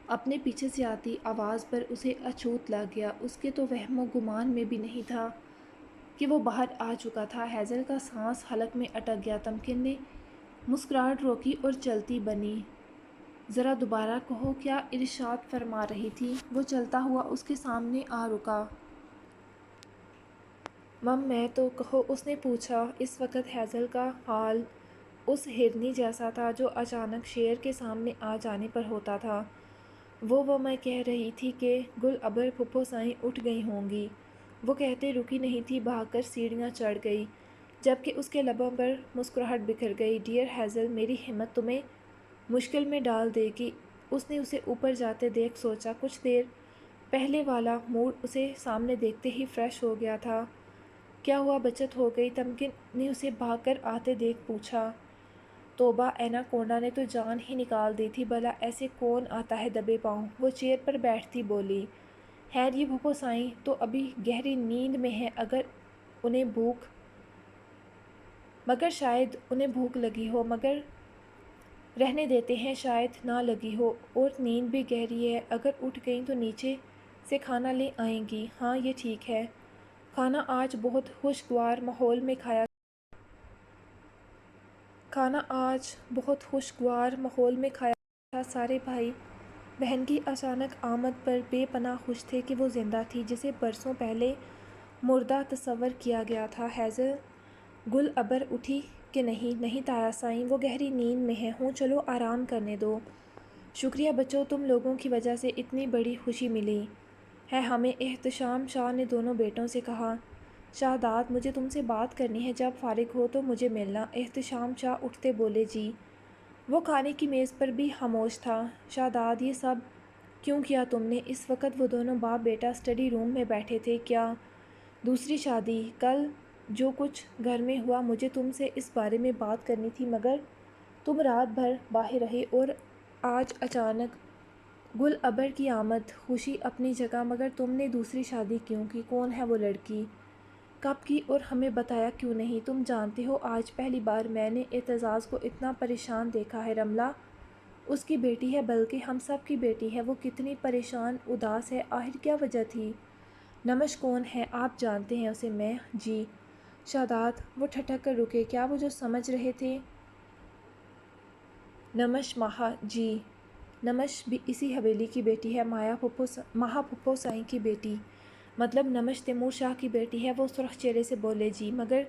اپنے پیچھے سے آتی آواز پر اسے اچھوت لگ گیا۔ اس کے تو وہم و گمان میں بھی نہیں تھا کہ وہ باہر آ چکا تھا۔ ہیزل کا سانس حلق میں اٹک گیا۔ تمکن نے مسکراہٹ روکی اور چلتی بنی۔ ذرا دوبارہ کہو، کیا ارشاد فرما رہی تھی؟ وہ چلتا ہوا اس کے سامنے آ رکا۔ مم میں تو کہو، اس نے پوچھا۔ اس وقت ہیزل کا حال اس ہرنی جیسا تھا جو اچانک شیر کے سامنے آ جانے پر ہوتا تھا۔ وہ میں کہہ رہی تھی کہ گل ابر پھپھو سائیں اٹھ گئی ہوں گی۔ وہ کہتے رکی نہیں تھی، بھاگ کر سیڑھیاں چڑھ گئی، جبکہ اس کے لبوں پر مسکراہٹ بکھر گئی۔ ڈیئر ہیزل، میری ہمت تمہیں مشکل میں ڈال دے گی۔ اس نے اسے اوپر جاتے دیکھ سوچا۔ کچھ دیر پہلے والا موڈ اسے سامنے دیکھتے ہی فریش ہو گیا تھا۔ کیا ہوا، بچت ہو گئی؟ تمکن نے اسے بھاگ کر آتے دیکھ پوچھا۔ توبہ، ایناکونڈا نے تو جان ہی نکال دی تھی، بھلا ایسے کون آتا ہے دبے پاؤں؟ وہ چیئر پر بیٹھتی بولی۔ خیر، یہ پھپھو سائیں تو ابھی گہری نیند میں ہیں، مگر شاید انہیں بھوک لگی ہو، مگر رہنے دیتے ہیں، شاید نہ لگی ہو، اور نیند بھی گہری ہے۔ اگر اٹھ گئیں تو نیچے سے کھانا لے آئیں گی۔ ہاں، یہ ٹھیک ہے۔ کھانا آج بہت خوشگوار ماحول میں کھایا تھا۔ سارے بھائی بہن کی اچانک آمد پر بے پناہ خوش تھے کہ وہ زندہ تھی، جسے برسوں پہلے مردہ تصور کیا گیا تھا۔ ہیزل، گل ابر اٹھی کہ نہیں؟ نہیں تایا سائیں، وہ گہری نیند میں ہوں، چلو آرام کرنے دو۔ شکریہ بچوں، تم لوگوں کی وجہ سے اتنی بڑی خوشی ملی ہے ہمیں، احتشام شاہ نے دونوں بیٹوں سے کہا۔ شہزاد، مجھے تم سے بات کرنی ہے، جب فارغ ہو تو مجھے ملنا۔ احتشام شاہ اٹھتے بولے، جی۔ وہ کھانے کی میز پر بھی خاموش تھا۔ شہزاد، یہ سب کیوں کیا تم نے؟ اس وقت وہ دونوں باپ بیٹا اسٹڈی روم میں بیٹھے تھے۔ کیا؟ دوسری شادی؟ کل جو کچھ گھر میں ہوا، مجھے تم سے اس بارے میں بات کرنی تھی، مگر تم رات بھر باہر رہے، اور آج اچانک گل ابر کی آمد۔ خوشی اپنی جگہ، مگر تم نے دوسری شادی کیوں کی؟ کون ہے وہ لڑکی؟ کب کی؟ اور ہمیں بتایا کیوں نہیں؟ تم جانتے ہو، آج پہلی بار میں نے اعتزاز کو اتنا پریشان دیکھا ہے۔ رملہ اس کی بیٹی ہے، بلکہ ہم سب کی بیٹی ہے، وہ کتنی پریشان اداس ہے، آخر کیا وجہ تھی؟ نمش کون ہے؟ آپ جانتے ہیں اسے؟ میں؟ جی۔ شہزاد، وہ ٹھٹک کر رکے۔ کیا وہ جو سمجھ رہے تھے؟ نمش ماہا؟ جی۔ نمش بھی اسی حویلی کی بیٹی ہے، ماہا پھپھو سائیں کی بیٹی۔ مطلب نمش تیمور شاہ کی بیٹی ہے؟ وہ سرخ چہرے سے بولے، جی۔ مگر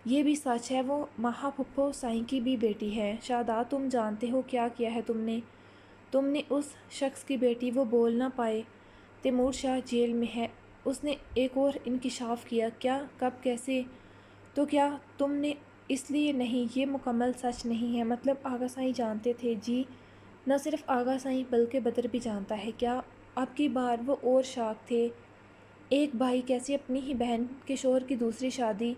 یہ بھی سچ ہے، وہ ماہا پھپھو سائیں کی بھی بیٹی ہے۔ شہزاد، تم جانتے ہو کیا کیا ہے تم نے؟ تم نے اس شخص کی بیٹی، وہ بول نہ پائے، تیمور شاہ جیل میں ہے، اس نے ایک اور انکشاف کیا۔ کیا؟ کب؟ کیسے؟ تو کیا تم نے؟ اس لیے نہیں، یہ مکمل سچ نہیں ہے۔ مطلب آغا سائیں جانتے تھے؟ جی۔ نہ صرف آغا سائیں بلکہ بدر بھی جانتا ہے۔ کیا؟ اب کی بار وہ اور شاک تھے۔ ایک بھائی کیسے اپنی ہی بہن کے شوہر کی دوسری شادی؟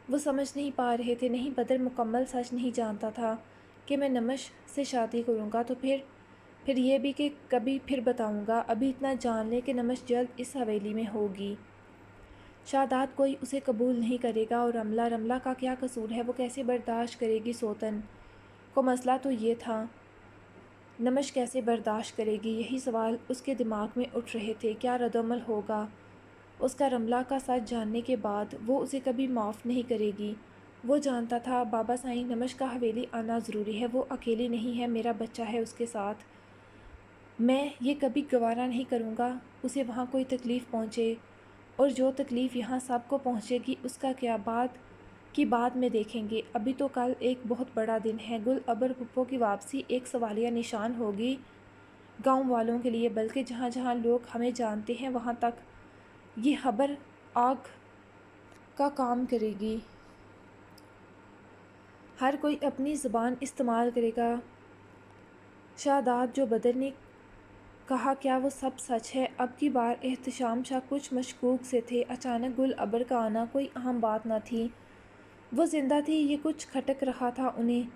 وہ سمجھ نہیں پا رہے تھے۔ نہیں، بدر مکمل سچ نہیں جانتا تھا کہ میں نمش سے شادی کروں گا، تو پھر یہ بھی کہ کبھی پھر بتاؤں گا۔ ابھی اتنا جان لے کہ نمش جلد اس حویلی میں ہوگی۔ شہزاد، کوئی اسے قبول نہیں کرے گا، اور رملہ کا کیا قصور ہے؟ وہ کیسے برداشت کرے گی؟ سوتن کو مسئلہ تو یہ تھا، نمش کیسے برداشت کرے گی؟ یہی سوال اس کے دماغ میں اٹھ رہے تھے۔ کیا ردعمل ہوگا اس کا رملہ کا سچ جاننے کے بعد؟ وہ اسے کبھی معاف نہیں کرے گی۔ وہ جانتا تھا، بابا سائیں، نمش کا حویلی آنا ضروری ہے، وہ اکیلی نہیں ہے، میرا بچہ ہے اس کے ساتھ۔ میں یہ کبھی گوارا نہیں کروں گا اسے وہاں کوئی تکلیف پہنچے، اور جو تکلیف یہاں سب کو پہنچے گی اس کا کیا؟ بعد میں دیکھیں گے۔ ابھی تو کل ایک بہت بڑا دن ہے۔ گل ابر پھپھو کی واپسی ایک سوالیہ نشان ہوگی گاؤں والوں کے لیے، بلکہ جہاں جہاں لوگ ہمیں جانتے ہیں وہاں تک یہ خبر آگ کا کام کرے گی۔ ہر کوئی اپنی زبان استعمال کرے گا۔ شہزاد، جو بدر نے کہا، کیا وہ سب سچ ہے؟ اب کی بار احتشام شاہ کچھ مشکوک سے تھے۔ اچانک گل ابر کا آنا کوئی عام بات نہ تھی۔ وہ زندہ تھی، یہ کچھ کھٹک رہا تھا انہیں۔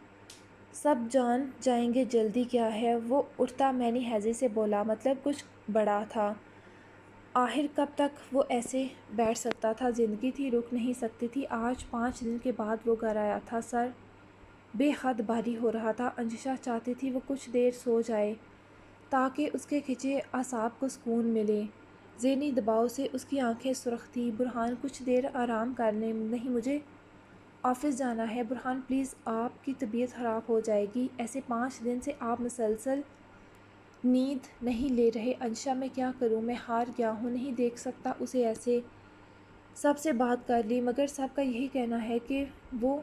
سب جان جائیں گے، جلدی کیا ہے؟ وہ اٹھتا مینی ہیزے سے بولا، مطلب کچھ بڑا تھا۔ آخر کب تک وہ ایسے بیٹھ سکتا تھا؟ زندگی تھی، رک نہیں سکتی تھی۔ آج 5 دن کے بعد وہ گھر آیا تھا، سر بے حد بھاری ہو رہا تھا۔ انجشا چاہتی تھی وہ کچھ دیر سو جائے تاکہ اس کے کھچے اعصاب کو سکون ملے۔ ذہنی دباؤ سے اس کی آنکھیں سرخ تھیں۔ برہان، کچھ دیر آرام کر لیں۔ نہیں، مجھے آفس جانا ہے۔ برہان پلیز، آپ کی طبیعت خراب ہو جائے گی۔ ایسے 5 دن سے آپ مسلسل نیند نہیں لے رہے۔ انشا میں کیا کروں، میں ہار گیا ہوں، نہیں دیکھ سکتا اسے ایسے۔ سب سے بات کر لی مگر سب کا یہی کہنا ہے کہ وہ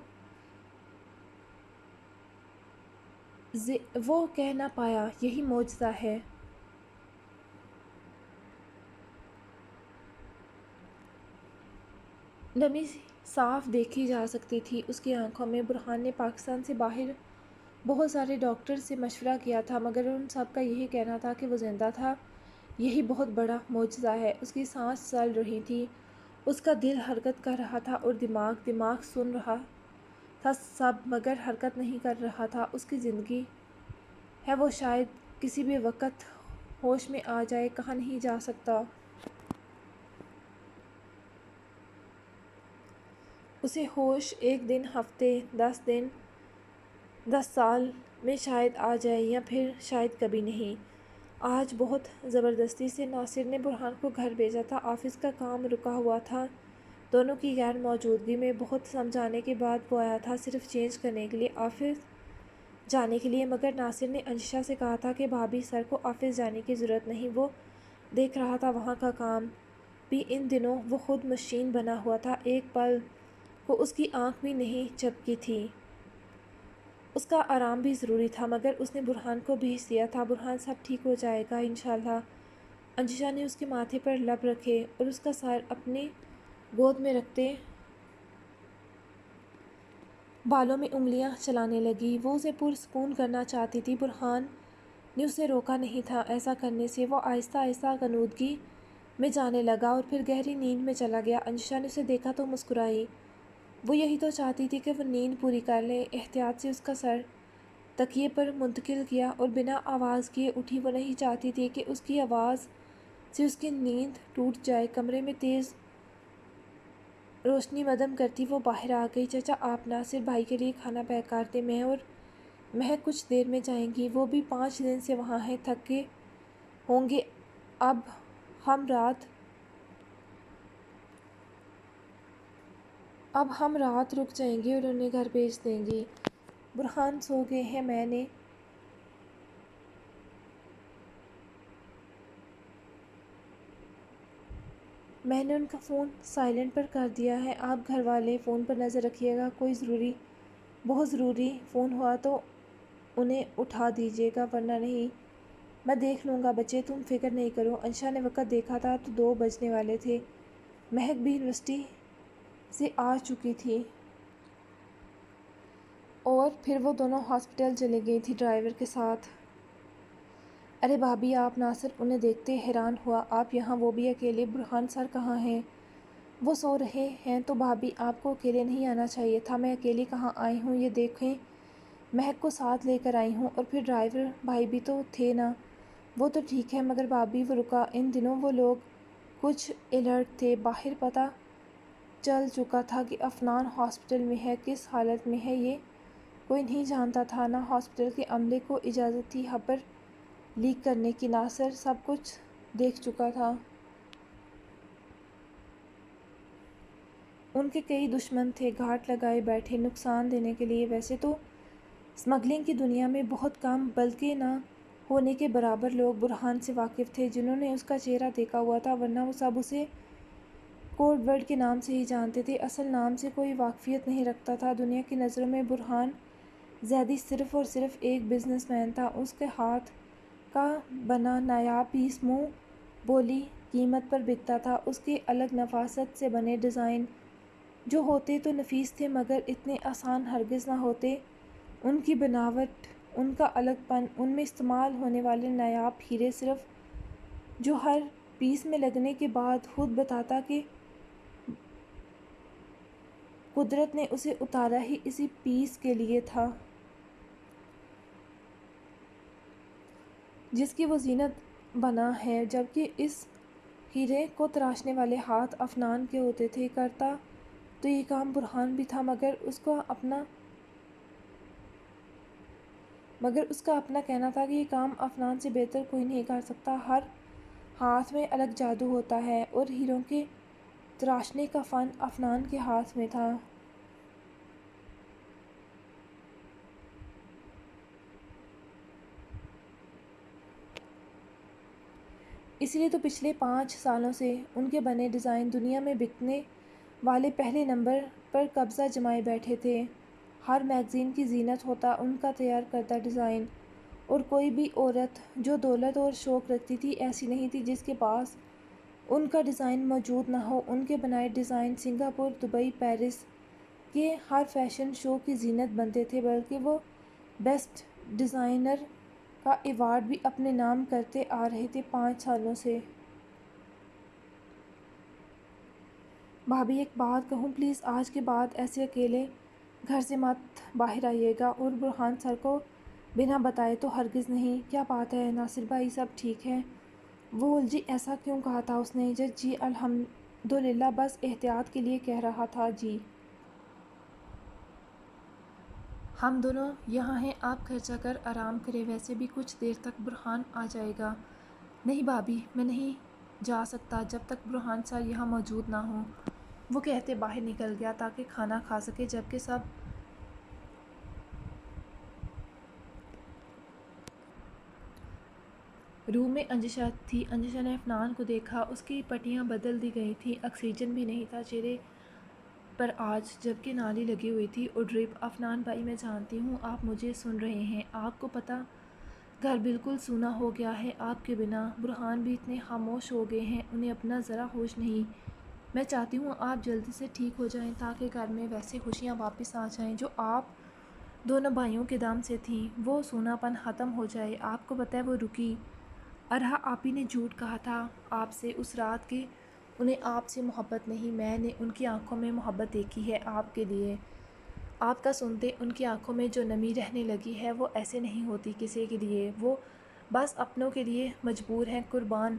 کہہ نہ پایا، یہی معجزہ ہے۔ نمی صاف دیکھی جا سکتی تھی اس کی آنکھوں میں۔ برہان نے پاکستان سے باہر بہت سارے ڈاکٹر سے مشورہ کیا تھا مگر ان سب کا یہی کہنا تھا کہ وہ زندہ تھا، یہی بہت بڑا معجزہ ہے۔ اس کی سانس چل رہی تھی، اس کا دل حرکت کر رہا تھا اور دماغ سن رہا تھا سب مگر حرکت نہیں کر رہا تھا۔ اس کی زندگی ہے، وہ شاید کسی بھی وقت ہوش میں آ جائے، کہا نہیں جا سکتا۔ اسے ہوش ایک دن، ہفتے، 10 دن، 10 سال میں شاید آ جائے یا پھر شاید کبھی نہیں۔ آج بہت زبردستی سے ناصر نے برہان کو گھر بھیجا تھا۔ آفس کا کام رکا ہوا تھا دونوں کی غیر موجودگی میں۔ بہت سمجھانے کے بعد وہ آیا تھا صرف چینج کرنے کے لیے، آفس جانے کے لیے۔ مگر ناصر نے انشا سے کہا تھا کہ بھابھی سر کو آفس جانے کی ضرورت نہیں، وہ دیکھ رہا تھا وہاں کا کام بھی۔ ان دنوں وہ خود مشین بنا ہوا تھا، ایک پل کو اس کی آنکھ بھی نہیں جھپکی تھی۔ اس کا آرام بھی ضروری تھا مگر اس نے برہان کو بھیج دیا تھا۔ برہان سب ٹھیک ہو جائے گا انشاءاللہ۔ انشا نے اس کے ماتھے پر لب رکھے اور اس کا سر اپنی گود میں رکھتے بالوں میں انگلیاں چلانے لگی۔ وہ اسے پرسکون کرنا چاہتی تھی، برہان نے اسے روکا نہیں تھا ایسا کرنے سے۔ وہ آہستہ آہستہ غنودگی میں جانے لگا اور پھر گہری نیند میں چلا گیا۔ انشا نے اسے دیکھا تو مسکرائی، وہ یہی تو چاہتی تھی کہ وہ نیند پوری کر لے۔ احتیاط سے اس کا سر تکیے پر منتقل کیا اور بنا آواز کیے اٹھی۔ وہ نہیں چاہتی تھی کہ اس کی آواز سے اس کی نیند ٹوٹ جائے۔ کمرے میں تیز روشنی مدھم کرتی وہ باہر آ گئی۔ چچا آپ ناصر بھائی کے لیے کھانا پیک کر دیں، میں اور مہک کچھ دیر میں جائیں گی، وہ بھی 5 دن سے وہاں ہیں، تھکے ہوں گے۔ اب ہم رات رک جائیں گے اور انہیں گھر بھیج دیں گے۔ برہان سو گئے ہیں، میں نے ان کا فون سائلنٹ پر کر دیا ہے۔ آپ گھر والے فون پر نظر رکھیے گا، کوئی بہت ضروری فون ہوا تو انہیں اٹھا دیجیے گا ورنہ نہیں۔ میں دیکھ لوں گا بچے، تم فکر نہیں کرو۔ انشا نے وقت دیکھا تھا تو 2 بجنے والے تھے۔ مہک بھی یونیورسٹی سے آ چکی تھی اور پھر وہ دونوں ہاسپٹل چلی گئی تھیں ڈرائیور کے ساتھ۔ ارے بھابھی آپ، ناصر انہیں دیکھتے حیران ہوا، آپ یہاں، وہ بھی اکیلے؟ برہان سر کہاں ہیں؟ وہ سو رہے ہیں تو بھابھی آپ کو اکیلے نہیں آنا چاہیے تھا۔ میں اکیلی کہاں آئی ہوں، یہ دیکھیں مہک کو ساتھ لے کر آئی ہوں، اور پھر ڈرائیور بھائی بھی تو تھے نا۔ وہ تو ٹھیک ہے مگر بھابھی، وہ رکا۔ ان دنوں وہ لوگ کچھ الرٹ تھے، باہر پتہ چل چکا تھا کہ عفنان ہاسپٹل میں ہے، کس حالت میں ہے یہ کوئی نہیں جانتا تھا، نہ ہاسپٹل کے عملے کو اجازت تھی خبر لیک کرنے کی۔ ناصر سب کچھ دیکھ چکا تھا۔ ان کے کئی دشمن تھے، گھاٹ لگائے بیٹھے نقصان دینے کے لیے۔ ویسے تو اسمگلنگ کی دنیا میں بہت کم، بلکہ نہ ہونے کے برابر لوگ برہان سے واقف تھے جنہوں نے اس کا چہرہ دیکھا ہوا تھا، ورنہ وہ سب اسے کوڈ ورڈ کے نام سے ہی جانتے تھے، اصل نام سے کوئی واقفیت نہیں رکھتا تھا۔ دنیا کی نظروں میں برہان زیدی صرف اور صرف ایک بزنس مین تھا۔ اس کے ہاتھ کا بنا نایاب پیس منہ بولی قیمت پر بکتا تھا۔ اس کے الگ نفاست سے بنے ڈیزائن جو ہوتے تو نفیس تھے مگر اتنے آسان ہرگز نہ ہوتے۔ ان کی بناوٹ، ان کا الگ پن، ان میں استعمال ہونے والے نایاب ہیرے، صرف جو ہر پیس میں لگنے کے بعد خود بتاتا کہ قدرت نے اسے اتارا ہی اسی پیس کے لیے تھا جس کی وہ زینت بنا ہے، جبکہ اس ہیرے کو تراشنے والے ہاتھ عفنان کے ہوتے تھے۔ کرتا تو یہ کام برہان بھی تھا مگر اس کا اپنا کہنا تھا کہ یہ کام عفنان سے بہتر کوئی نہیں کر سکتا۔ ہر ہاتھ میں الگ جادو ہوتا ہے اور ہیروں کے تراشنے کا فن عفنان کے ہاتھ میں تھا۔ اس لیے تو پچھلے 5 سالوں سے ان کے بنے ڈیزائن دنیا میں بکنے والے پہلے نمبر پر قبضہ جمائے بیٹھے تھے۔ ہر میگزین کی زینت ہوتا ان کا تیار کردہ ڈیزائن، اور کوئی بھی عورت جو دولت اور شوق رکھتی تھی ایسی نہیں تھی جس کے پاس ان کا ڈیزائن موجود نہ ہو۔ ان کے بنائے ڈیزائن سنگاپور، دبئی، پیرس کے ہر فیشن شو کی زینت بنتے تھے، بلکہ وہ بیسٹ ڈیزائنر کا ایوارڈ بھی اپنے نام کرتے آ رہے تھے 5 سالوں سے۔ بھابھی ایک بات کہوں پلیز، آج کے بعد ایسے اکیلے گھر سے مت باہر آئیے گا، اور برہان سر کو بنا بتائے تو ہرگز نہیں۔ کیا بات ہے ناصر بھائی، سب ٹھیک ہے؟ وہ الجھی ایسا کیوں کہا تھا اس نے؟ جی الحمدللہ، بس احتیاط کے لیے کہہ رہا تھا جی۔ ہم دونوں یہاں ہیں، آپ گھر جا کر آرام کریں، ویسے بھی کچھ دیر تک برہان آ جائے گا۔ نہیں بھابھی، میں نہیں جا سکتا جب تک برہان سر یہاں موجود نہ ہوں، وہ کہتے باہر نکل گیا تاکہ کھانا کھا سکے، جبکہ سب روم میں انجشا تھی۔ انجشا نے افنان کو دیکھا، اس کی پٹیاں بدل دی گئی تھیں، آکسیجن بھی نہیں تھا چہرے پر آج، جبکہ نالی لگی ہوئی تھی اور ڈرپ۔ افنان بھائی، میں جانتی ہوں آپ مجھے سن رہے ہیں، آپ کو پتہ گھر بالکل سونا ہو گیا ہے آپ کے بنا، برہان بھی اتنے خاموش ہو گئے ہیں، انہیں اپنا ذرا ہوش نہیں۔ میں چاہتی ہوں آپ جلدی سے ٹھیک ہو جائیں تاکہ گھر میں ویسے خوشیاں واپس آ جائیں جو آپ دونوں بھائیوں کے دم سے تھیں، وہ سونا پن ختم ہو جائے۔ آپ کو پتہ ہے وہ رکی، ارہا آپی نے جھوٹ کہا تھا آپ سے اس رات کہ انہیں آپ سے محبت نہیں، میں نے ان کی آنکھوں میں محبت دیکھی ہے آپ کے لیے۔ آپ کا سنتے ان کی آنکھوں میں جو نمی رہنے لگی ہے وہ ایسے نہیں ہوتی کسی کے لیے، وہ بس اپنوں کے لیے مجبور ہیں، قربان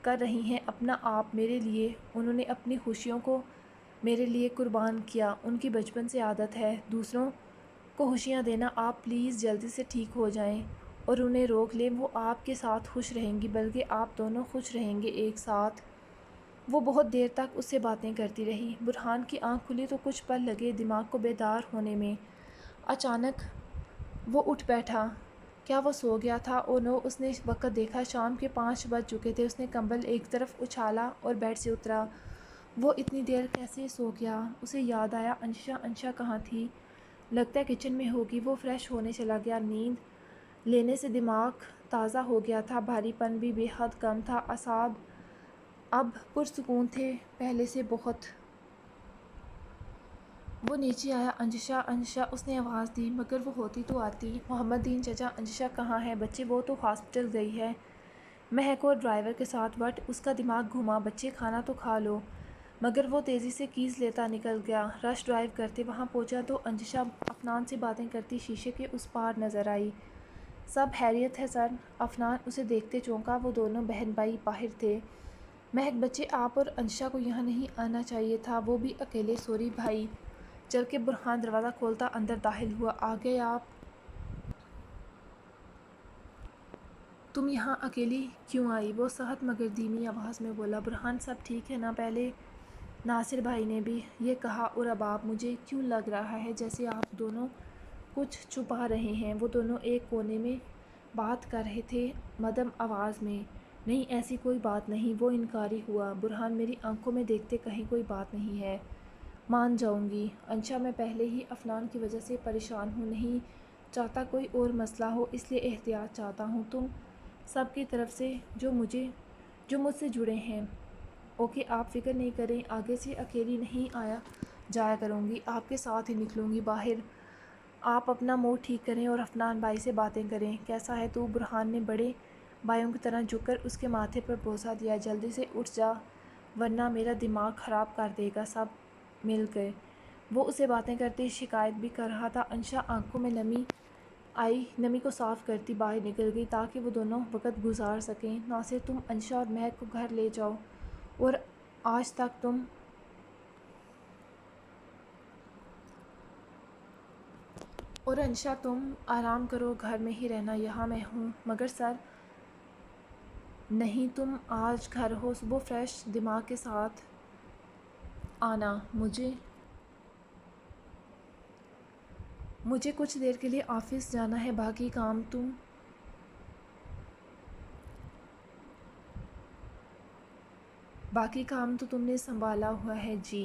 کر رہی ہیں اپنا آپ میرے لیے، انہوں نے اپنی خوشیوں کو میرے لیے قربان کیا، ان کی بچپن سے عادت ہے دوسروں کو خوشیاں دینا۔ آپ پلیز جلدی سے ٹھیک ہو جائیں اور انہیں روک لیں، وہ آپ کے ساتھ خوش رہیں گی، بلکہ آپ دونوں خوش رہیں گے ایک ساتھ۔ وہ بہت دیر تک اس سے باتیں کرتی رہی۔ برہان کی آنکھ کھلی تو کچھ پل لگے دماغ کو بیدار ہونے میں، اچانک وہ اٹھ بیٹھا۔ کیا وہ سو گیا تھا؟ او نو، اس نے وقت دیکھا، شام کے 5 بج چکے تھے۔ اس نے کمبل ایک طرف اچھالا اور بیڈ سے اترا۔ وہ اتنی دیر کیسے سو گیا؟ اسے یاد آیا انشا کہاں تھی؟ لگتا ہے کچن میں ہوگی۔ وہ فریش ہونے چلا گیا۔ نیند لینے سے دماغ تازہ ہو گیا تھا، بھاری پن بھی بے حد کم تھا، اعصاب اب پرسکون تھے پہلے سے بہت۔ وہ نیچے آیا۔ انشا، اس نے آواز دی، مگر وہ ہوتی تو آتی۔ محمد دین چچا، انشا کہاں ہے؟ بچے، وہ تو ہاسپٹل گئی ہے مہک اور ڈرائیور کے ساتھ۔ وٹ، اس کا دماغ گھوما۔ بچے کھانا تو کھا لو۔ مگر وہ تیزی سے کیز لیتا نکل گیا۔ رش ڈرائیو کرتے وہاں پہنچا تو انشا افنان سے باتیں کرتی شیشے کے اس پار نظر آئی۔ سب خیریت ہے سر؟ افنان اسے دیکھتے چونکا، وہ دونوں بہن بھائی باہر تھے۔ مہک، بچے آپ اور انشا کو یہاں نہیں آنا چاہیے تھا، وہ بھی اکیلے، سوری بھائی۔ چل کے برہان دروازہ کھولتا اندر داخل ہوا۔ آ گئے آپ؟ تم یہاں اکیلی کیوں آئی؟ وہ سخت مگر دھیمی آواز میں بولا۔ برہان، سب ٹھیک ہے نا؟ پہلے ناصر بھائی نے بھی یہ کہا، اور اب آپ؟ مجھے کیوں لگ رہا ہے جیسے آپ دونوں کچھ چھپا رہے ہیں۔ وہ دونوں ایک کونے میں بات کر رہے تھے مدھم آواز میں۔ نہیں، ایسی کوئی بات نہیں، وہ انکاری ہوا۔ برہان، میری آنکھوں میں دیکھتے کہیں کوئی بات نہیں ہے؟ مان جاؤں گی انشا، میں پہلے ہی افنان کی وجہ سے پریشان ہوں، نہیں چاہتا کوئی اور مسئلہ ہو، اس لیے احتیاط چاہتا ہوں تم سب کی طرف سے جو مجھ سے جڑے ہیں۔ اوکے، آپ فکر نہیں کریں، آگے سے اکیلی نہیں آیا جایا کروں گی، آپ کے ساتھ ہی نکلوں گی باہر۔ آپ اپنا موڈ ٹھیک کریں اور افنان بھائی سے باتیں کریں۔ کیسا ہے تو؟ برہان نے بڑے بھائیوں کی طرح جھک کر اس کے ماتھے پر بوسہ دیا۔ جلدی سے اٹھ جا ورنہ میرا دماغ خراب کر دے گا سب مل کے۔ وہ اسے باتیں کرتے شکایت بھی کر رہا تھا۔ انشا آنکھوں میں نمی آئی، نمی کو صاف کرتی باہر نکل گئی تاکہ وہ دونوں وقت گزار سکیں۔ ناصر، تم انشا اور مہک کو گھر لے جاؤ، اور آج تک تم اور انشا تم آرام کرو، گھر میں ہی رہنا، یہاں میں ہوں۔ مگر سر، نہیں، تم آج گھر ہو، صبح فریش دماغ کے ساتھ آنا۔ مجھے کچھ دیر کے لیے آفس جانا ہے، باقی کام تم باقی کام تو تم نے سنبھالا ہوا ہے جی۔